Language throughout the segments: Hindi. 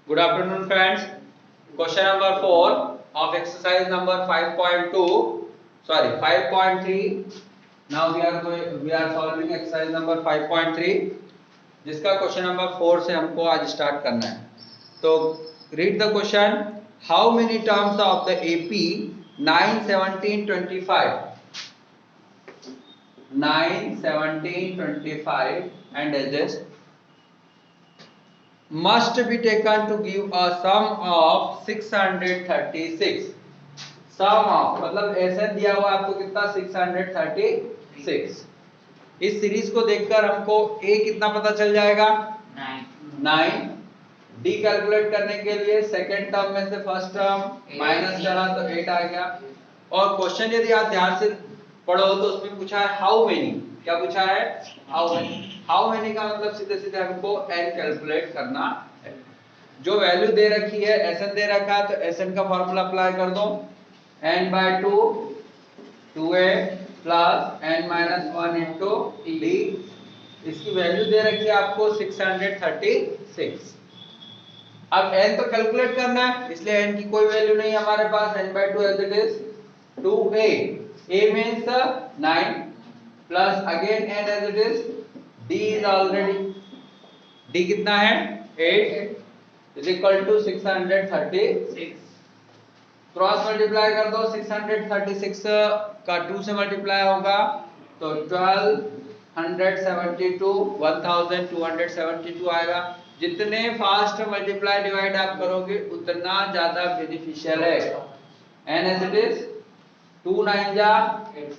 Good afternoon, friends. Question number 4 of exercise number 5.2. Sorry, 5.3. Now we are solving exercise number 5.3, जिसका क्वेश्चन नंबर 4 से हमको आज स्टार्ट करना है. तो read the question. How many terms of the AP 9, 17, 25 9, 17, 25 and edges must be taken to give a sum of 636. sum of मतलब ऐसे दिया हुआ आपको कितना 636. इस सीरीज को देखकर हमको a कितना पता चल जाएगा 9. d कैलकुलेट करने के लिए सेकंड टर्म में से फर्स्ट टर्म माइनस करा तो 8 आ गया. और क्वेश्चन यदि आप ध्यान से पढ़ो तो उसमें पूछा है हाउ मेनी. क्या पूछा है हाउ मेनी का मतलब सीधे सीधे हमको n कैलकुलेट करना है. जो वैल्यू दे रखी है Sn दे रखा है तो Sn का फार्मूला अप्लाई कर दो. n by 2 2a plus n minus 1 into d. इसकी वैल्यू दे रखी है आपको 636. अब n तो कैलकुलेट करना है इसलिए n की कोई वैल्यू नहीं है हमारे पास. n by 2 as it is 2a. a means 9 plus again n as it is. d is already d कितना है 8 is equal to 636. Cross multiply कर दो. 636 का 2 से मल्टीप्लाई होगा तो 1272 1272 आएगा. जितने फास्ट मल्टीप्लाई डिवाइड आप करोगे उतना ज्यादा बेनिफिशियल है. n as it is 2 9 जा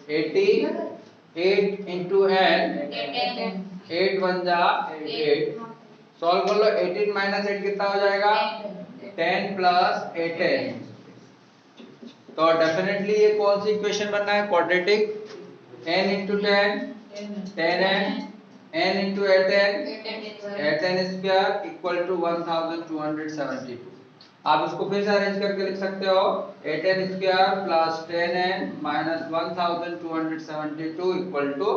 18 8 into n 8 1 जा 8. सॉल्व कर लो. 18 minus 8 कितना हो जाएगा 10 plus 18. तो डेफिनेटली ये कौन सी इक्वेशन बनना है quadratic. n into 10 10n n into 8n 8n square equal to 1272. आप इसको फिर से अरेंज करके लिख सकते हो 8n square plus 10n minus 1272 equal to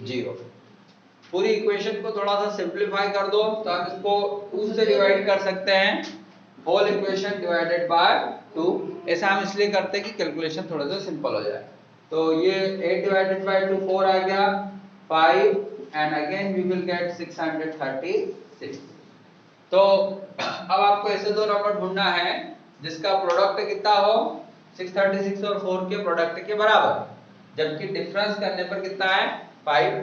0. पूरी इक्वेशन को थोड़ा सा सिंपलीफाई कर दो तो हम इसको 2 से डिवाइड कर सकते हैं. Whole equation divided by 2. ऐसा हम इसलिए करते हैं कि कैलकुलेशन थोड़ा सा सिंपल हो जाए. तो ये 8 डिवाइडेड बाय 2 4 आ गया 5 and again we will get 636. तो अब आपको ऐसे दो नंबर ढूंढना है जिसका प्रोडक्ट कितना हो 636 और 4 के प्रोडक्ट के बराबर, जबकि डिफरेंस करने पर कितना है 5.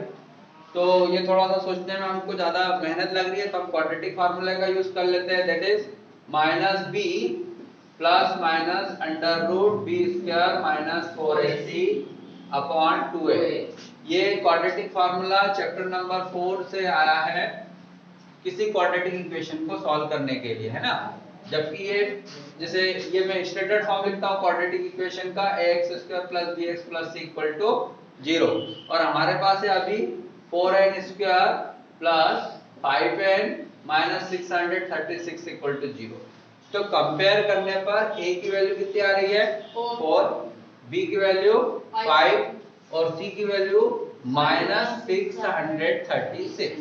तो ये थोड़ा सा सोचने में हमको ज्यादा मेहनत लग रही है तो हम क्वाड्रेटिक फार्मूले का यूज कर लेते हैं. That is minus b plus minus under root b square minus 4ac upon 2a. ये क्वाड्रेटिक फार्मूला चैप्टर नंबर 4 से आया है किसी क्वाड्रेटिक इक्वेशन को सॉल्व करने के लिए, है ना. जबकि ये जैसे ये मैं स्टैंडर्ड फॉर्म लिखता हूँ क्वाड्रेटिक इक्वेशन का ax square plus bx plus c equal to 0. और हमारे पास है अभी 4n square plus 5n minus 636 equal to 0. तो कंपेयर करने पर a की वैल्यू कितनी आ रही है 4, b की वैल्यू 5 और c की वैल्यू माइनस 636.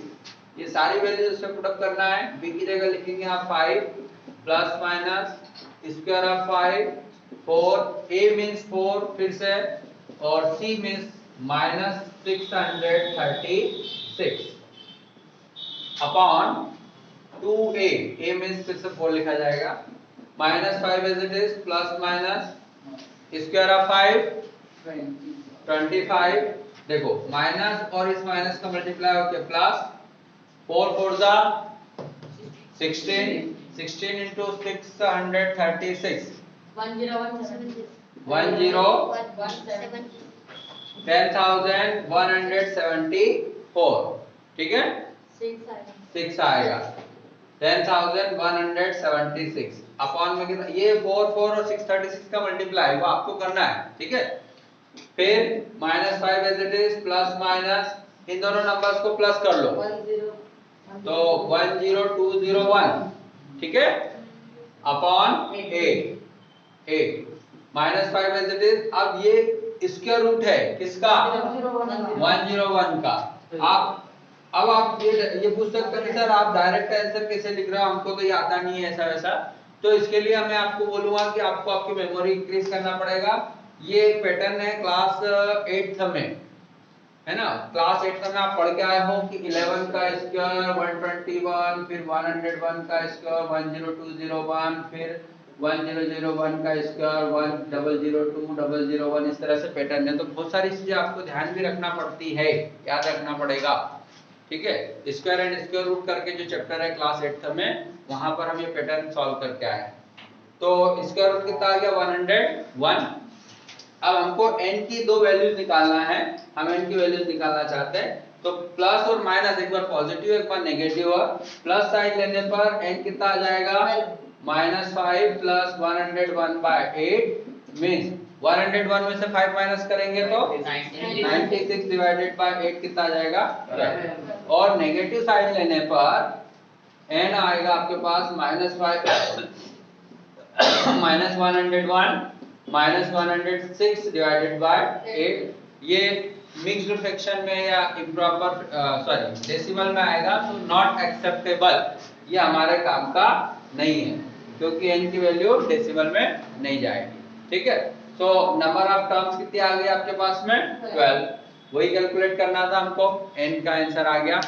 ये सारी वैल्यूज इसमें पुट अप करना है. b की जगह लिखेंगे आप 5 plus minus square of 5 4. a means 4 फिर से और c means minus 636 upon 2a. a means फिर से 4 लिखा जाएगा minus 5 as it is plus minus square of 5 25. देखो माइनस और इस माइनस का मल्टीप्लाई होकर प्लस 4 4 जा 16 16 into 636 10,174. ठीक है 6 आएगा 10,176 अपॉन में कितना ये 4 4 और 636 का मल्टीप्लाई वो आपको करना है. ठीक है. फिर minus 5 as it is plus minus इन दोनों नंबर्स को प्लस कर लो तो 10201. ठीक है upon 8 minus 5 as it is. अब ये स्क्वायर रूट है किसका 101 का. आप अब आप ये पूछ सकते हैं सर आप डायरेक्ट आंसर कैसे लिख रहे हो, हमको तो ये आता नहीं है ऐसा वैसा। तो इसके लिए मैं आपको बोलूंगा कि आपको आपकी मेमोरी इंक्रीज करना पड़ेगा। ये एक पैटर्न है क्लास 8th में, है ना। क्लास 8th में आप पढ़ के आए हो कि 11 का स्क्वायर 121, फिर 101 का स्क्वायर 10201, फिर 1001 का स्क्वायर 1002 इस तरह से पैटर्न है। तो बहुत सारी चीजें आपको ध्यान भी रखना पड़ती है, याद रखना पड़ेगा, ठीक है। स्क्वायर एंड स्क्वायर रूट करके जो चैप्टर है क्लास 8th में, वहां पर हम ये पैटर्न सॉल्व करके आए हैं। तो स्क्वायर रूट कितना आ गया 101। अब हमको n की दो वैल्यूज निकालना है, हम n की वैल्यूज निकालना चाहते हैं। तो प्लस और माइनस, एक बार पॉजिटिव एक बार नेगेटिव है। प्लस साइन लेने पर n कितना आ जाएगा -5 प्लस 101/8 मींस 101 में से 5 माइनस करेंगे तो 96 डिवाइडेड बाय 8 कितना आ जाएगा 12। और नेगेटिव साइन लेने पर n आएगा आपके पास -5 -101 -106 डिवाइडेड बाय 8। ये मिक्स्ड फ्रैक्शन में या इम्प्रॉपर सॉरी डेसिमल में आएगा, तो नॉट एक्सेप्टेबल, ये हमारे काम का नहीं है क्योंकि n की वैल्यू डेसिमल में नहीं जाएगी, ठीक है। तो नंबर ऑफ टर्म्स कितनी आ गई आपके पास में 12, वही कैलकुलेट करना था हमको, n का आंसर आ गया।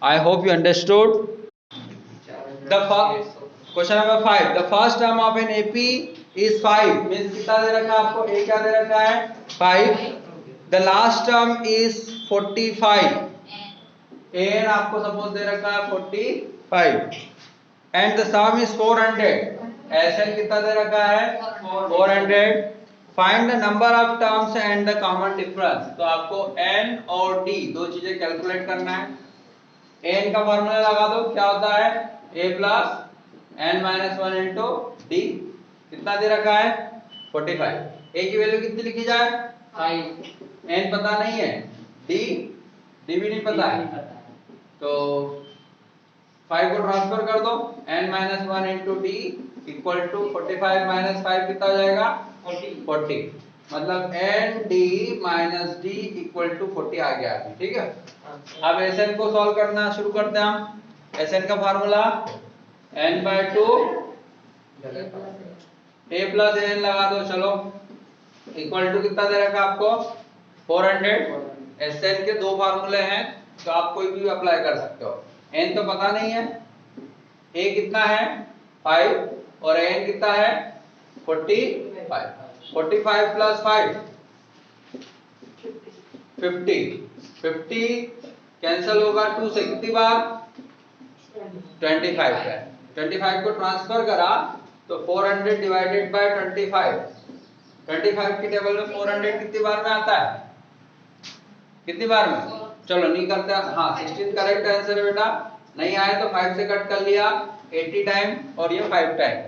I hope you understood. Question number 5, the first term of an AP is 5 means कितना दे रखा है आपको, a क्या दे रखा है 5। The last term is 45, n आपको सपोज दे रखा है 45 and the some is 400, sn कितना दे रखा है 400। Find the number of terms and the common difference. तो आपको n और d दो चीजें कैलकुलेट करना है। n का फार्मूला लगा दो, क्या होता है a plus n minus 1 into d, कितना दे रखा है 45। a की वैल्यू कितनी लिखी जाए 5, n पता नहीं है, d भी नहीं पता है, तो 5 को ट्रांसफर कर दो, n minus 1 into D equal to 45 minus 5 कितना हो जाएगा 40, मतलब n d minus d equal to 40 आ गया अभी, ठीक है। अब Sn को सॉल्व करना शुरू करते हैं हम। Sn का formula n/2 a plus n लगा दो, चलो इक्वल टू कितना दे रखा आपको 400। Sn के दो फार्मूले हैं तो आप कोई भी अप्लाई कर सकते हो। n तो पता नहीं है, a कितना है 5 और n कितना है 45, 45 प्लस 5 50 कैंसिल होगा 2 से, कितनी बार 25 है। 25 को ट्रांसफर करा तो 400 डिवाइडेड बाय 25 की टेबल में 400 कितनी बार में आता है, कितनी बार में, चलो नहीं करते, हाँ 16 करेक्ट आंसर है बेटा। नहीं आए तो 5 से कट कर लिया 80 टाइम और ये 5 टाइम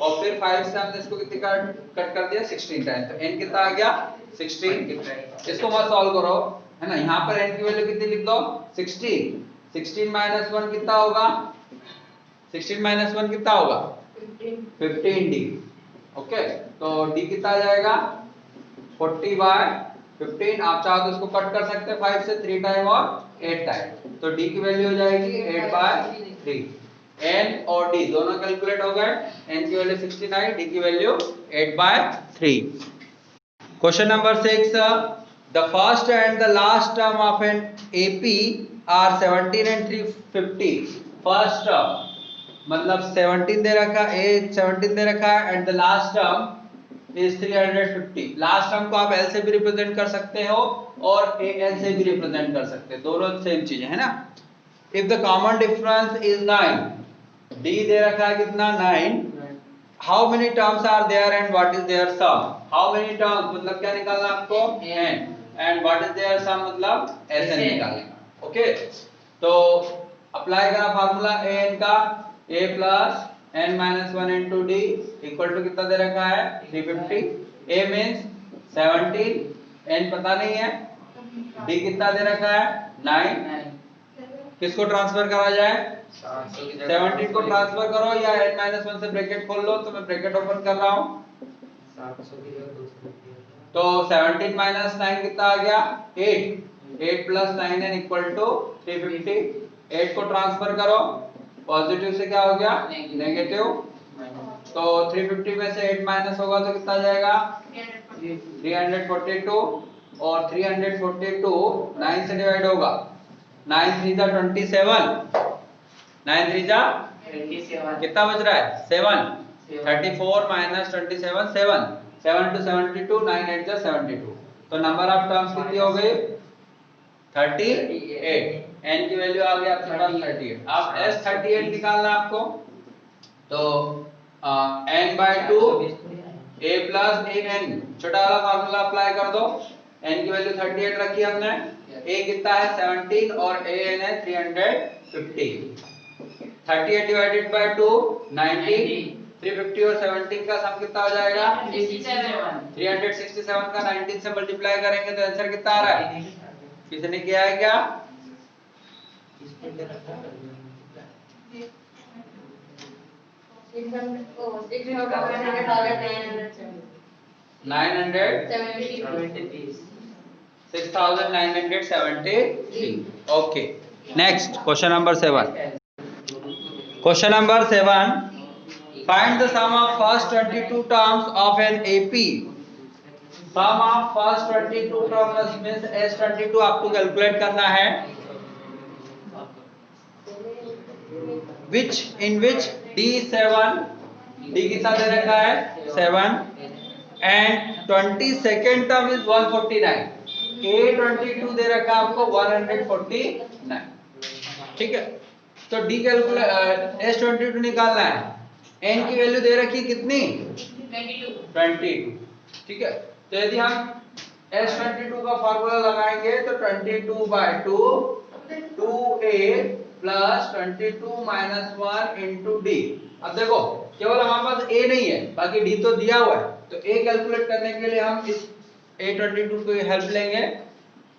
और फिर 5 से हमने इसको कितनी कट कर दिया 16 टाइम, तो n कितना आ गया 16। इसको मत सॉल्व करो, है ना। यहाँ पर n की वैल्यू कितनी लिख दो 16, 16 माइनस 1 कितना होगा, 16 माइनस 1 कितना होगा 15d, ओके। तो d कितना आ जाएगा 40/15। आप चाहो तो इसको कट कर सकते हैं 5 से 3 टाइम और 8 टाइम, तो d की वैल्यू हो जाएगी 8/3। n और d दोनों कैलकुलेट हो गए, n की वैल्यू 69, d की value 8/3। Question number 6, the first and the last term of an AP are 17 and 350। First term मतलब 17 दे रखा, a 17 दे रखा है and the last term is 350। Last term को आप l से भी रिप्रेजेंट कर सकते हो और an से भी रिप्रेजेंट कर सकते हैं, दोनों सेम चीजें है ना। If the common difference is 9, d दे रखा है कितना 9, how many terms are there and what is their sum. How many terms मतलब क्या निकालना आपको n, and what is their sum मतलब sn निकालना, ओके। तो अप्लाई करा फार्मूला an का, a plus n minus 1 into D equal to कितना दे रखा है 350। a मींस 17, n पता नहीं है, d कितना दे रखा है 9। किसको ट्रांसफर करा जाए 17 को ट्रांसफर करो या n माइनस 1 से ब्रैकेट खोल लो, तो मैं ब्रैकेट ओपन कर रहा हूं। तो 17 माइनस 9 कितना आ गया 8, 8 प्लस 9n इक्वल टू 350। 8 को ट्रांसफर करो, पॉजिटिव से क्या हो गया नेगेटिव, तो 350 में से 8 माइनस होगा तो कितना जाएगा 342, और 342 9 से डिवाइड होगा, 9 3 जा 27, 9 3 जा 27, कितना बच रहा है 7, 34 माइनस 27 7, 7 to 72, 9 8 जा 72, तो नंबर ऑफ टर्म्स कितनी हो गई 38। n की वैल्यू आ गई आपके पास 38। अब s 38 निकालना है आपको, तो n by 2 a plus an, छोटा वाला फार्मूला अप्लाई कर दो। n की वैल्यू 38 रखी हमने, a कितना है 17 और an है 350। 38 डिवाइडेड बाय 2 90, 350 और 17 का सम कितना हो जाएगा 367 का 19 से मल्टीप्लाई करेंगे तो आंसर कितना आ रहा है, किसने किया है क्या 6973। Okay, next question number 7. Question number 7, find the sum of first 22 terms of an AP. Sum of first 22 terms means S22 आपको कैलकुलेट करना है, which in which D7, D कितना दे रखा है 7 and 22nd term is 149, A22 दे रखा है आपको 149, ठीक है। तो D कैलकुलेट S22 निकालना है, n की वैल्यू दे रखी कितनी 22, ठीक है। तो यदि हम S22 का फार्मूला लगाएंगे तो 22 by 2 2a plus 22 minus 1 into D. अब देखो केवल हमारे पास a नहीं है, बाकी d तो दिया हुआ है, तो a कैलकुलेट करने के लिए हम इस a22 की हेल्प लेंगे।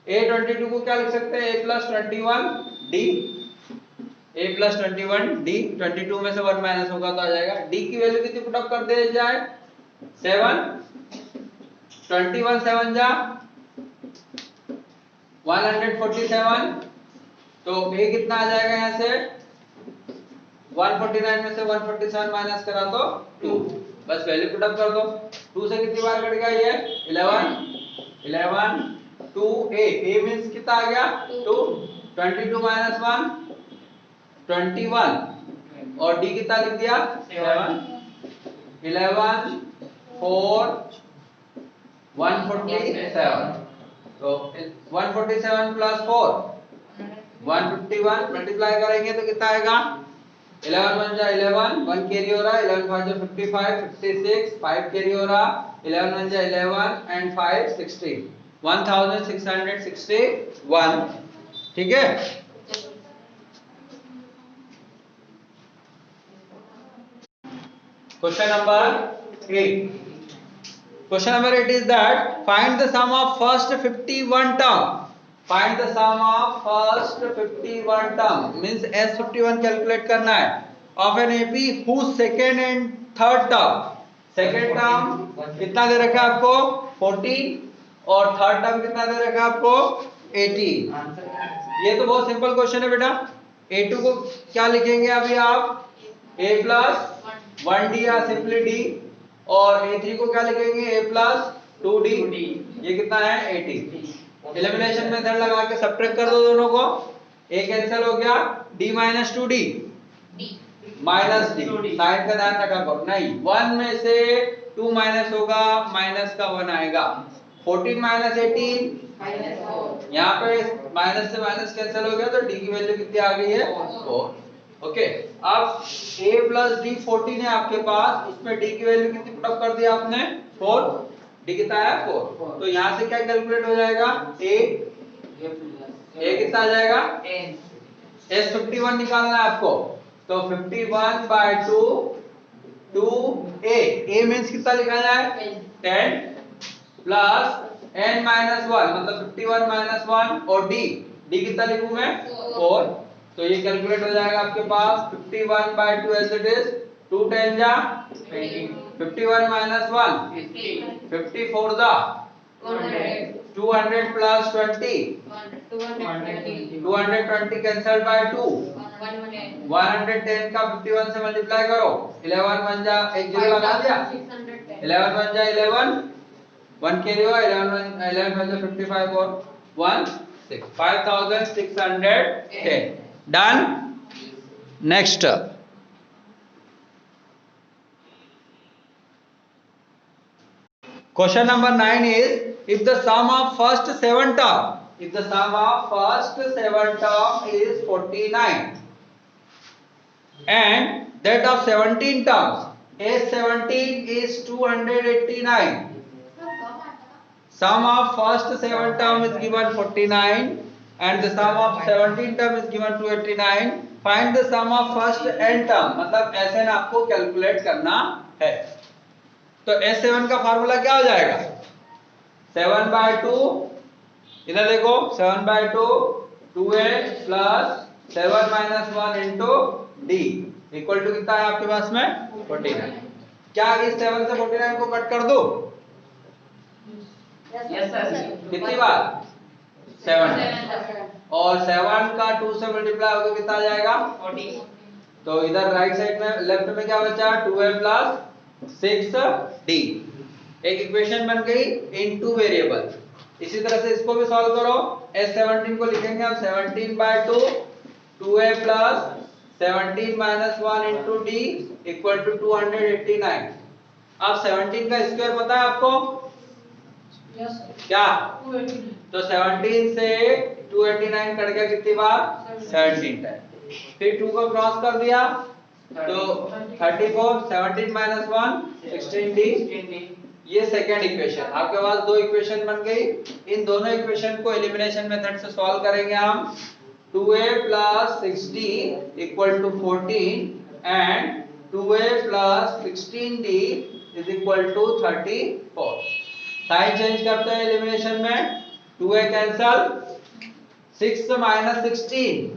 a22 को क्या लिख सकते हैं a plus 21 d, a plus 21 d, 22 में से 1 माइनस होगा तो आ जाएगा। d की वैल्यू कितनी पुट अप कर दे जाए 7, 21 7 जा 147, तो a कितना आ जाएगा यहाँ से 149 में से 147 माइनस करा तो 2, बस वैल्यू पुट अप कर दो। 2 से कितनी बार कट गया ये 11 2a, a मींस कितना आ गया 2, 22 माइनस 1 21 और d कितना लिख दिया 7, 11 4 147, तो 147 प्लस 4 151, मल्टीप्लाई करेंगे तो कितना आएगा 11 1 जा 11, 1 कैरी हो रहा, 11 5 जा 55 56, 5 कैरी हो रहा, 11 1 जा 11 एंड 5 16, 1661, ठीक है। Question number 8. Question number 8 is that find the sum of first 51 term. Find the sum of first 51 term means S51 calculate करना है of an AP whose second and third term. Second term कितना दे रखा है आपको 14 और थर्ड टर्म कितना दे रखा है आपको 18। ये तो बहुत सिंपल क्वेश्चन है बेटा। A2 को क्या लिखेंगे अभी आप a प्लस 1d या सिंपली d, और a3 को क्या लिखेंगे a प्लस 2d, ये कितना है 18। एलिमिनेशन मेथड लगा के सब्ट्रैक्ट कर दो दोनों को, a कैंसिल हो गया, d minus 2d minus d, sign का ध्यान रखा करो, नहीं 1 में से 2 माइनस होगा, माइनस का 1 आएगा, 14 माइनस 18 यहाँ पे माइनस से माइनस कैंसिल हो गया, तो d की वैल्यू कितनी आ गई है 4। ओके, अब a प्लस d 14 है आपके पास, उसमें d की वैल्यू कितनी पुट अप कर दी आपने 4, d कितना है 4, तो यहाँ से क्या कैलकुलेट हो जाएगा a कितना आ जाएगा S51 निकालना है आपको, तो 51 by 2 2a, a मींस कितना लिखा जाए 10 प्लस n माइनस 1 मतलब 51 माइनस 1 और d कितना लिखूं मैं 4, तो ये कैलकुलेट हो जाएगा आपके पास 51 by 2 as it is, 2 10 जा 21 minus 1 54 जा 200 plus 20, 220 cancelled by 2, 110 का 51 से मल्टीप्लाई करो, 11 वन जा 1 जीरो लगा दिया, 11 वन जा 11, 1 के लिए 11 वन जा 55 और 1 6, 5610. Done. Next. Question number 9 is, if the sum of first 7 term, if the sum of first 7 term is 49 and that of 17 terms, A17 is 289. Sum of first 7 term is given 49 and the sum of 17 term is given 289. Find the sum of first n term, मतलब Sn आपको कैलकुलेट करना है। तो S7 का फार्मूला क्या हो जाएगा? 7/2, इधर देखो 7/2 2a plus 7 minus 1 into D equal to कितना है आपके पास में 49। क्या इस 7 से 49 को कट कर दो? Yes sir. कितनी बार? 7 और 7 का 2 से मल्टीप्लाई होकर कितना आ जाएगा 40। तो इधर राइट साइड में लेफ्ट में क्या बचा 2a प्लस 6d। एक इक्वेशन बन गई इन टू वेरिएबल। इसी तरह से इसको भी सॉल्व करो। S17 को लिखेंगे हम 17/2 2a plus 17 minus 1 into D equal to 289। अब 17 का स्क्वायर पता है आपको? यस क्या? 280। तो 17 से 289 कट गया कितनी बार? 17 टाइम। फिर 2 को क्रॉस कर दिया तो 34 17 माइनस 1 16d। ये सेकेंड इक्वेशन। आपके पास दो इक्वेशन बन गई। इन दोनों इक्वेशन को एलिमिनेशन मेथड से सॉल्व करेंगे हम। 2a plus 6d equal to 14 and 2a plus 16d is equal to 34। Sign change करते हैं एलिमिनेशन में। 2a cancel, 6 minus 16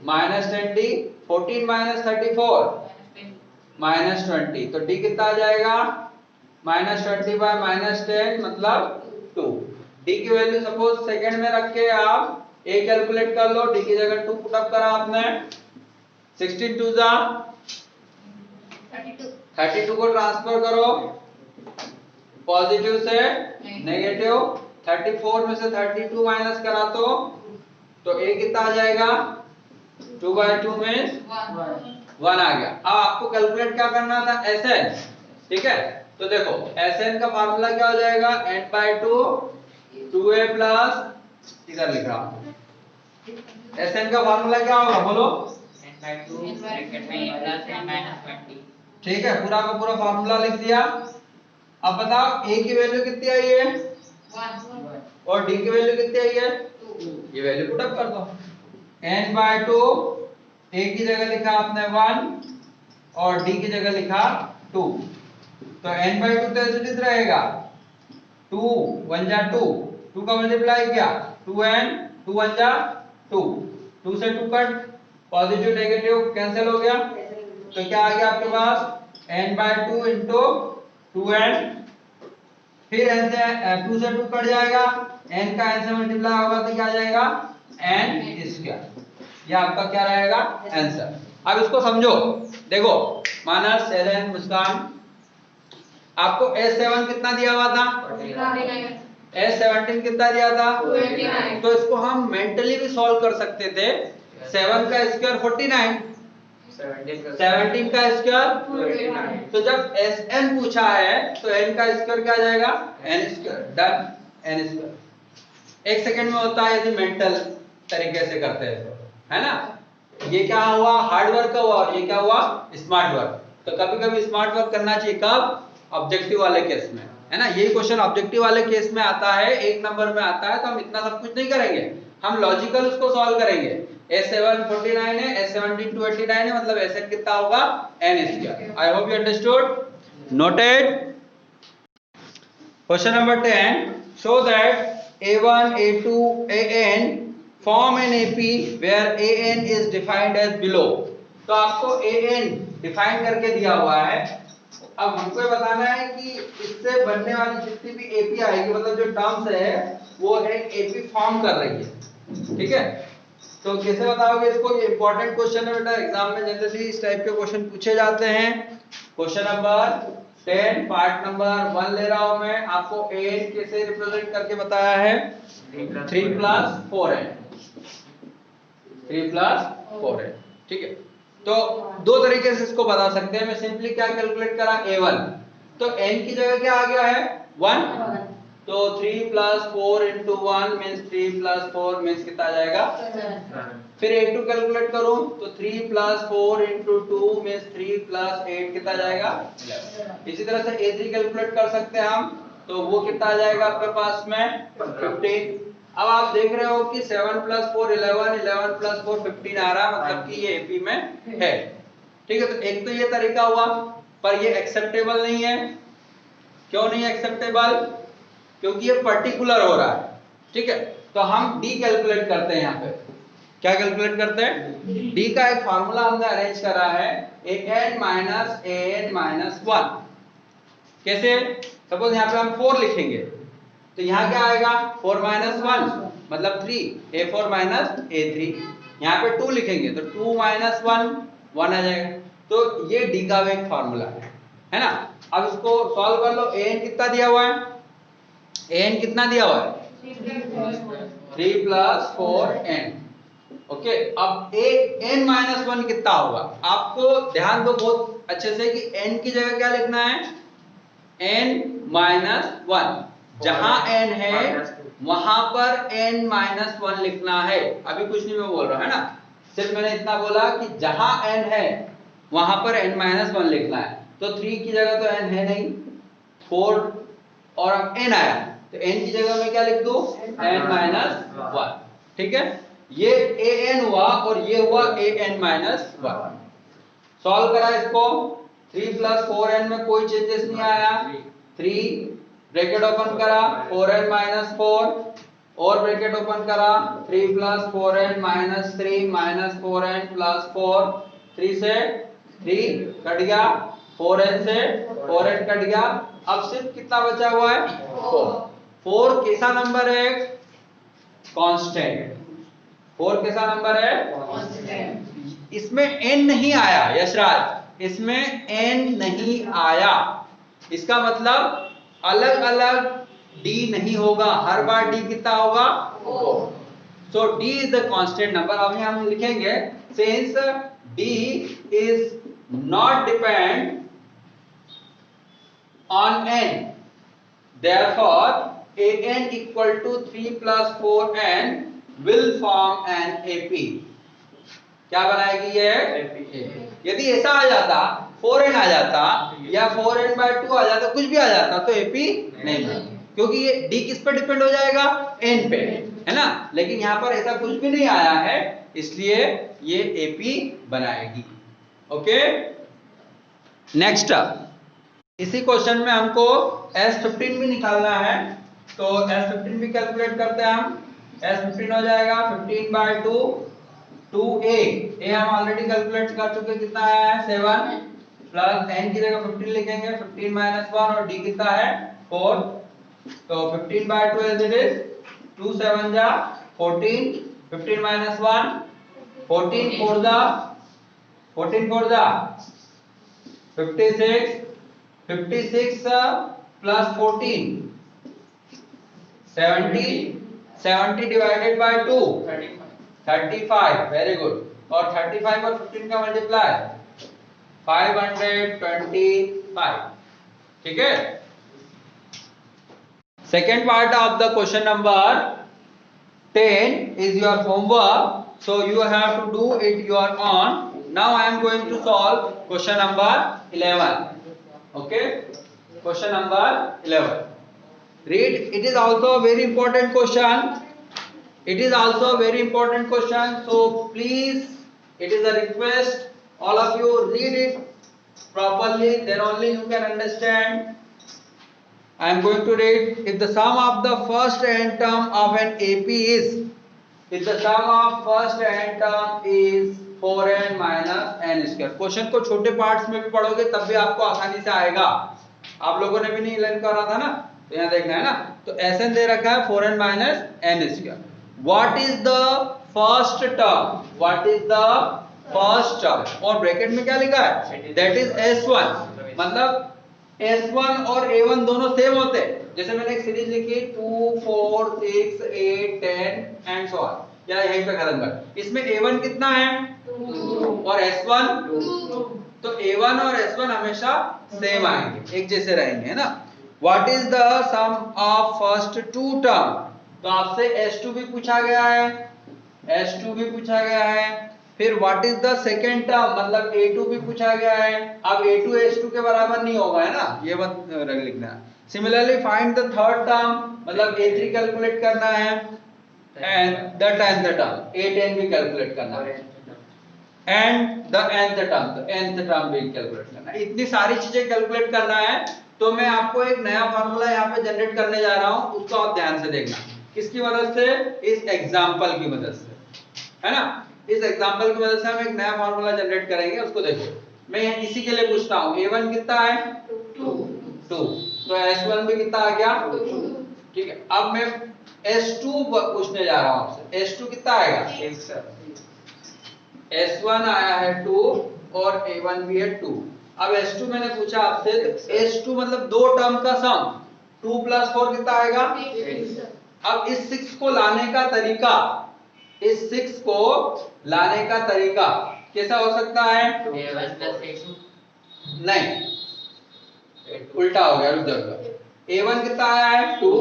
minus 10d, 14 minus 34 minus 20। तो d कितना आ जाएगा? माइनस 20 बाय माइनस 10 मतलब 2। d की वैल्यू सपोज सेकंड में रख के आप a कैलकुलेट कर लो। d की जगह 2 पुट अप करा आपने। 16 2 जा 32 को ट्रांसफर करो पॉजिटिव से नेगेटिव। 34 में से 32 माइनस करा तो a कितना आ जाएगा? 2/2 में 1 आ गया। अब आपको कैलकुलेट क्या करना था? Sn। ठीक है, तो देखो Sn का फार्मूला क्या हो जाएगा? n/2 2a प्लस, इधर लिख रहा हूं, Sn का फार्मूला क्या होगा बोलो? n/2 ब्रैकेट में a प्लस n माइनस 20। ठीक है, पूरा का पूरा फार्मूला लिख दिया। अब बताओ a की वैल्यू कितनी आई है 1 और d की वैल्यू कितनी आई है 2। ये वैल्यू पुट अप कर दो। n/2 a की जगह लिखा आपने 1 और d की जगह लिखा 2। तो n/2 तो ऐसे ही रहेगा। 2 1 जा 2, 2 का मल्टीप्लाई किया 2n, 2 1 जा 2, 2 से 2 कट, पॉजिटिव नेगेटिव कैंसिल हो गया। तो क्या आ गया आपके पास? n/2 into 2n। फिर n से 2 से 2 कट जाएगा, n का n से मल्टीप्लाई होगा तो क्या आ जाएगा? n square. ये आपका क्या रहेगा? आंसर। अब इसको समझो। देखो मानस, सेलन, मुस्कान, आपको S7 कितना दिया हुआ था? 49। S17 कितना दिया था? 289। तो इसको हम मेंटली भी सॉल्व कर सकते थे। 7 का स्क्वायर 49, 17 का स्क्वायर 289। तो जब Sn पूछा है तो n का स्क्वायर क्या आ जाएगा? n square. Done, n square. एक सेकंड में होता है यदि मेंटल तरीके से करते हैं तो, है ना? ये क्या हुआ? हार्ड वर्क हुआ और ये क्या हुआ? Smart work. तो कभी कभी स्मार्ट वर्क करना चाहिए। कब? ऑब्जेक्टिव वाले केस में, है ना? यही क्वेश्चन ऑब्जेक्टिव वाले केस में आता है, 1 नंबर में आता है, तो हम इतना सब कुछ नहीं करेंगे, हम लॉजिकल उसको सॉल्व करेंगे। S7 49 है, S17 289 है, मतलब Sn कितना होगा? n square. I hope you understood, noted. Question number 10, show that A1 A2 AN form an AP where AN is defined as below। तो आपको AN डिफाइन करके दिया हुआ है अब हमको ये बताना है कि इससे बनने वाली जितनी भी एपी आएगी, मतलब जो टर्म्स है वो एक एपी फॉर्म कर रही है, ठीक है। तो कैसे बताओगे इसको? ये इंपॉर्टेंट क्वेश्चन है बेटा, एग्जाम में जनरली इस टाइप के क्वेश्चन पूछे जाते हैं। क्वेश्चन नंबर 10 पार्ट नंबर 1 ले रहा हूं मैं। आपको n कैसे रिप्रेजेंट करके बताया है? 3 प्लस 4n, 3 प्लस 4n, ठीक है। तो दो तरीके से इसको बता सकते हैं। मैं सिंपली क्या कैलकुलेट करा, a1, तो n की जगह क्या आ गया है 1, तो 3 plus 4 into 1 means 3 plus 4 means कितना आ जाएगा? फिर a2 कैलकुलेट करूं तो 3 प्लस 4 इंटू 2 मीन्स 3 प्लस 8 कितना आ जाएगा? 11। इसी तरह से a3 कैलकुलेट कर सकते हैं हम, तो वो कितना आ जाएगा आपके पास में 15। अब आप देख रहे हो कि 7 प्लस 4 11, 11 प्लस 4 15 आ रहा है, मतलब कि ये एपी में है, ठीक है। तो एक तो ये तरीका हुआ, पर ये एक्सेप्टेबल नहीं है। क्यों नहीं एक्सेप्टेबल? क्योंकि ये पर्टिकुलर हो रहा है, ठीक है। तो हम डी कैलकुलेट करते हैं। यहाँ पे क्या कैलकुलेट करते हैं? डी का एक फार्मूला हमने अरेंज करा है, an माइनस an माइनस 1। कैसे? सपोज यहाँ पे हम 4 लिखेंगे, तो यहाँ क्या आएगा? 4 माइनस 1 मतलब 3, a4 माइनस a3। यहाँ पे 2 लिखेंगे तो 2 माइनस 1 1 आ जाएगा। तो ये डी का एक फार्मूला है ना। अब इसको सॉल्व कर लो। an कितना दिया हुआ है? an कितना दिया हुआ है? 3 प्लस 4n, ओके। अब n माइनस 1 कितना होगा? आपको ध्यान दो बहुत अच्छे से कि n की जगह क्या लिखना है? n minus 1। जहां n है वहां पर n माइनस 1 लिखना है। अभी कुछ नहीं मैं बोल रहा है ना, सिर्फ मैंने इतना बोला कि जहां n है वहां पर n माइनस 1 लिखना है। तो 3 की जगह तो n है नहीं, 4 और अब n आया, तो n की जगह मैं क्या लिख दूं? n माइनस 1, ठीक है। ये an हुआ और ये हुआ an माइनस 1। सॉल्व करा इसको, 3 प्लस 4n में कोई चेंजेस नहीं आया। 3 ब्रैकेट ओपन करा 4n माइनस 4 और ब्रैकेट ओपन करा 3 plus 4n minus 3 minus 4n plus 4। 3 से 3 कट गया, 4n से 4n कट गया। अब सिर्फ कितना बचा हुआ है? 4। 4 कैसा नंबर है? कांस्टेंट। 4 कैसा नंबर है? कांस्टेंट। इसमें n नहीं आया यशराज, इसमें n नहीं आया। इसका मतलब अलग अलग d नहीं होगा, हर बार d कितना होगा? 4। सो d is the constant number. अब हम लिखेंगे since d is not depend on n, therefore an equal to 3 plus 4n will form an AP। क्या बनाएगी ये? AP। यदि ऐसा आ जाता 4n आ जाता या 4n by 2 आ जाता, कुछ भी आ जाता, तो AP नहीं बनता, क्योंकि ये d किस पे डिपेंड हो जाएगा? n पे, है ना। लेकिन यहाँ पर ऐसा कुछ भी नहीं आया है, इसलिए ये AP बनाएगी। ओके, नेक्स्ट इसी क्वेश्चन में हमको S15 भी निकालना है, तो S15 भी कैलकुलेट करते हैं हम। S15 हो जाएगा 15 by 2 2a, a हम ऑलरेडी कैलकुलेट कर चुके, कितना आया है 7 प्लस n की जगह 15 लिखेंगे 15 माइनस 1 और d कितना है 4, तो 15 by 2 एज इट इज 2 7 जा 14, 15 माइनस 1 14 4 जा 56, 56 plus 14 70 divided by 2 35, very good. और 35 और 15 का मल्टीप्लाई 525, ठीक है। Second part of the question number 10 is your homework, so you have to do it your own. Now I am going to solve question number 11. Okay, question number 11. Read, it is also a very important question. It is also a very important question, so please, it is a request, all of you read it properly, then only you can understand. I am going to read. If the sum of the first n term of an AP is, if the sum of first n term is 4n minus n square. Question को छोटे पार्ट्स में भी पढ़ोगे तब भी आपको आसानी से आएगा। आप लोगों ने भी नहीं लर्न करा था ना, तो यहाँ देखना है ना। तो Sn दे रखा है 4n minus n square. What is the first term? What is the first term? और ब्रैकेट में क्या लिखा है? That is S1। मतलब S1 और A1 दोनों सेम होते हैं। जैसे मैंने एक सीरीज लिखी 2 4 6 8 10 एंड सो ऑन, या यहीं पे खत्म कर। इसमें A1 कितना है? 2 और S1 2। तो A1 और S1 हमेशा सेम आएंगे, एक जैसे रहेंगे, है ना। What is the sum of first two term? तो आपसे S2 भी पूछा गया है, S2 भी पूछा गया है। फिर what is the second term? मतलब A2 भी पूछा गया है। अब A2 S2 के बराबर नहीं होगा, है ना, ये मत लिखना। Similarly find the third term, मतलब A3 कैलकुलेट करना है and the tenth term A10 भी कैलकुलेट करना है एंड द nth टर्म, तो nth टर्म भी कैलकुलेट करना है। इतनी सारी चीजें कैलकुलेट करना है। तो मैं आपको एक नया फार्मूला यहाँ पे जनरेट करने जा रहा हूँ, उसको आप ध्यान से देखना। किसकी मदद से? इस एग्जाम्पल की मदद से, है ना। इस एग्जाम्पल की मदद से हम एक नया फार्मूला जनरेट करेंगे, उसको देखो। मैं इसी के लिए पूछता हूँ, A1 कितना है? 2। तो S1 भी कितना आ गया? 2। ठीक है। अब मैं S2 पूछने जा रहा हूँ आपसे। S2 कितना आएगा? S1 आया है 2 और A1 भी है 2। अब S2 मैंने पूछा आपसे, तो S2 मतलब दो टर्म का सम। 2 + 4 कितना आएगा? 6। अब इस 6 को लाने का तरीका, इस 6 को लाने का तरीका कैसा हो सकता है? A1 + A2 नहीं, उल्टा हो गया, रुक जाओ। A1 कितना आया है? 2।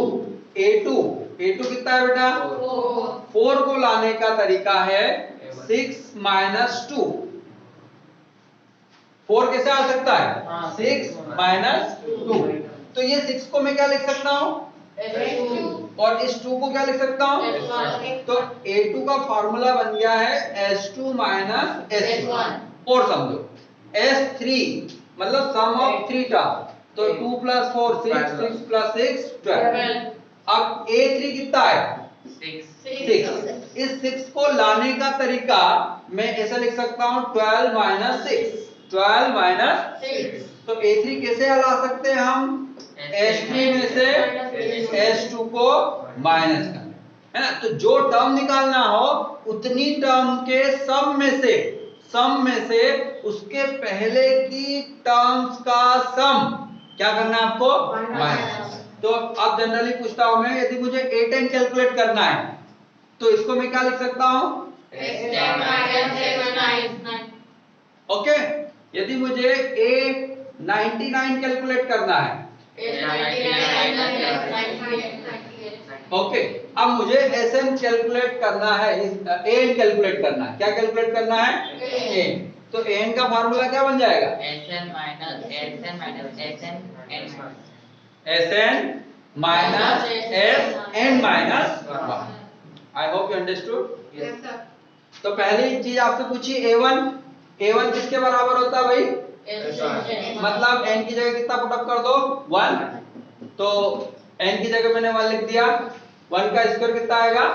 A2 कितना है बेटा? 4 को लाने का तरीका है 6 - 2। 4 कैसे आ सकता है? 6 - 2। तो ये 6 को मैं क्या लिख सकता हूँ? और इस 2 को क्या लिख सकता हूँ? तो A2 का फॉर्मूला बन गया है S2 - S1। और समझो S3 मतलब सम ऑफ 3 टर्म, तो 2 + 4 6, 6 + 6 12। अब A3 कितना है? 6। इस 6 को लाने का तरीका मैं ऐसा लिख सकता हूँ 12 - 6। 12 - 6। तो A3 कैसे ला सकते हैं हम? S3 में से S2 को माइनस करना, है ना। तो जो टर्म निकालना हो उतनी टर्म के सम में से उसके पहले की टर्म्स का सम क्या करना है आपको? माइनस। तो अब जनरली पूछता हूं मैं, यदि मुझे A10 कैलकुलेट करना है तो इसको मैं क्या लिख सकता हूं? ओके। यदि मुझे A99 कैलकुलेट करना है, ओके। अब मुझे Sn कैलकुलेट करना है, An कैलकुलेट करना है। क्या कैलकुलेट करना है? An। तो An का फार्मूला क्या बन जाएगा? Sn - Sn -1। I hope you understood. तो पहली चीज आपसे पूछी A1 किसके बराबर होता है भाई? मतलब n की जगह कितना पुटअप कर दो? 1। तो n की जगह मैंने 1 लिख दिया। 1 का स्क्वायर कितना आएगा?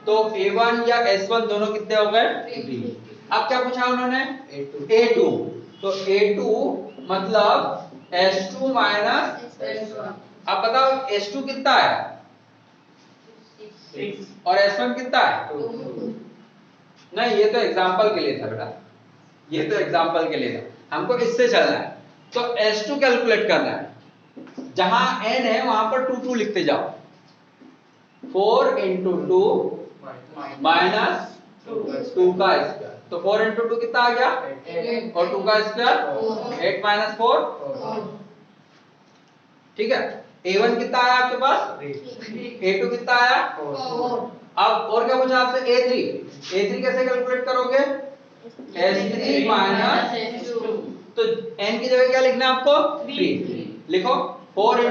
तो A1 या S1 दोनों कितने हो गए? 3। अब क्या पूछा उन्होंने? A2। तो A2 मतलब S2 - S1। अब बताओ S2 कितना है? 6। और S1 कितना है? 2। नहीं, ये तो एग्जांपल के लिए था बेटा, ये तो एग्जांपल के लिए था। हमको इससे चलना है। तो S2 कैलकुलेट करना है। जहां n है वहां पर 2 2 लिखते जाओ। 4 × 2 - 2 का स्क्वायर। तो 4 × 2 कितना आ गया? 8। और 2 का स्क्वायर 8 - 4। ठीक है। A1 कितना आया आपके पास? 3। A2 कितना आया? 4। अब और क्या पूछा आपसे? A3 कैसे कैलकुलेट करोगे? S3 - S2। तो n की जगह क्या लिखना है आपको? 3 लिखो। 4 ×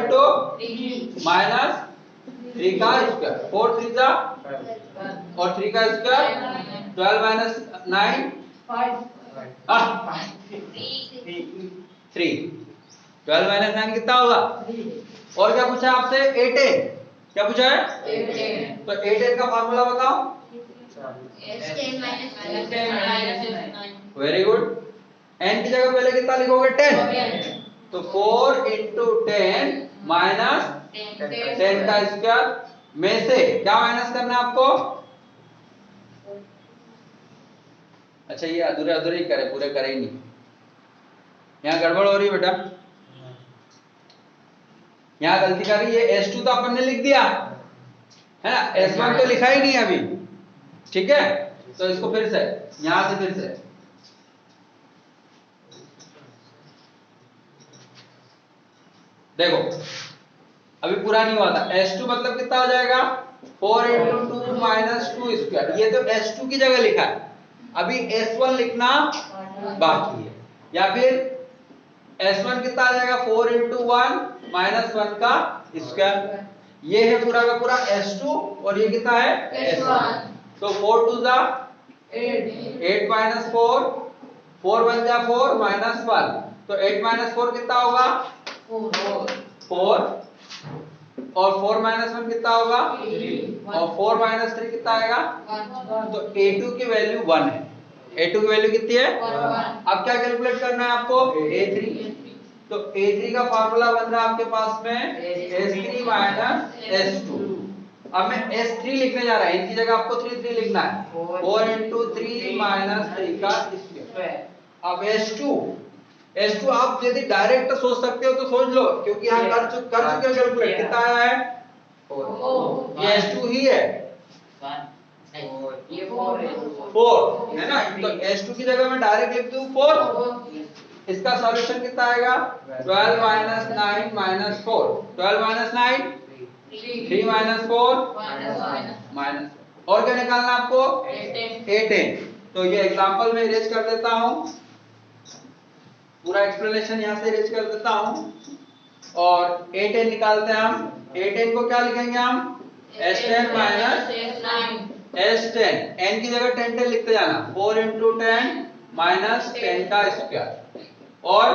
-3 का स्क्वायर, 4 3 जा और 3 का स्क्वायर 12 - 9 3। 12 - 9 कितना होगा? और क्या पूछा आपसे? A10। क्या पूछा है? 8 का फार्मूला बताओ। S10 minus 9. Very good. n की जगह पहले कितना लिखोगे 10, तो 4 इंटू 10 माइनस 10 का स्क्वायर में से क्या माइनस करना है आपको? अच्छा ये अधूरे अधूरे ही करे, पूरे करे ही नहीं, यहाँ गड़बड़ हो रही है बेटा, यहाँ गलती कर रही है। S2 तो अपन ने लिख दिया है ना, S1 तो लिखा ही नहीं अभी, ठीक है। तो इसको फिर से यहां से फिर से देखो, अभी पूरा नहीं हुआ था। S2 मतलब कितना हो जाएगा? 4 इंटू 2 माइनस 2 स्क्वायर, ये तो S2 की जगह लिखा है, अभी S1 लिखना बाकी है। या फिर S1 कितना आ जाएगा? 4 इंटू 1 माइनस 1 का स्क्वायर, ये है पूरा का पूरा S2 और ये कितना है? S1। तो 4 टू जा 8 माइनस 4, 4 1 जा 4 माइनस 1, तो 8 माइनस 4 कितना होगा? 4, और 4 माइनस 1 कितना होगा? 3, और 4 माइनस 3 कितना आएगा? 1। तो A2 की वैल्यू 1 है। A2 की वैल्यू कितनी है? 1। अब क्या कैलकुलेट करना है आपको? A3। तो A3 का फार्मूला बन रहा है आपके पास में S3 माइनस S2। अब मैं S3 लिखने जा रहा है, इनकी जगह आपको 3 3 लिखना है, 4 इंटू 3 माइनस 3 का स्क्वायर। अब S2 आप यदि डायरेक्ट सोच सकते हो तो सोच लो, क्योंकि यहाँ कर चुके हो कैलकुलेट। कितना आया है? 4। ये S2 ही है, 4 है ना, तो S2 की जगह मैं डायरेक्ट लिख दूं 4। इसका सॉल्यूशन कितना आएगा? 12 minus 9 minus 4, 12 minus 9 3 minus 4 minus, और क्या निकालना है आपको? 8। तो ये एग्जांपल में इरेज कर देता हूं, पूरा एक्सप्लेनेशन यहां से इरेज कर देता हूं और 8 निकालते हैं हम। 8 को क्या लिखेंगे हम? S10 माइनस S10, n की जगह 10 10 लिखते जाना, 4 इंटू 10 माइनस 10 का स्क्वायर, और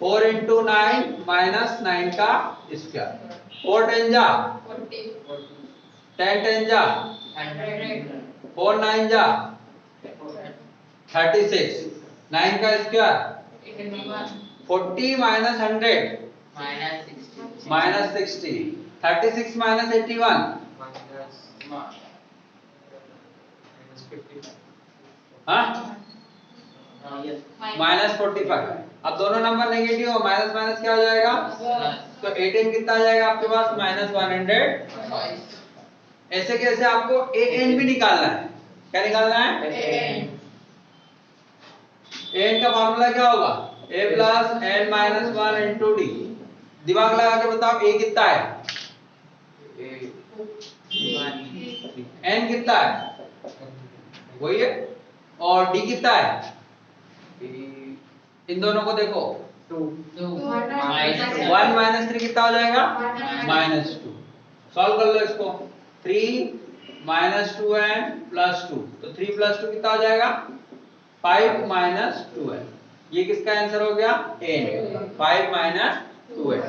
4 इंटू 9 माइनस 9 का स्क्वायर, 4 10 जा 10 10 जा 4 9 जा 36, 9 का square 40 minus 100 minus 60, 36 minus 81 minus 45। अब दोनों नंबर नेगेटिव हो, माइनस माइनस क्या हो जाएगा? तो 18 कितना आ जाएगा आपके पास? माइनस 100। ऐसे कैसे आपको an भी निकालना है। क्या निकालना है? an का फॉर्मूला क्या होगा? a plus n minus 1 into D. दिमाग लगा के बताओ a कितना है? n कितना है? वही है, और d कितना है? इन दोनों को देखो, 1 माइनस 3 कितना हो जाएगा? माइनस 2। सॉल्व कर लो इसको, 3 माइनस 2n प्लस 2, तो 3 प्लस 2 कितना हो जाएगा? 5 माइनस 2n। ये किसका आंसर हो गया? n। 5 minus 2n।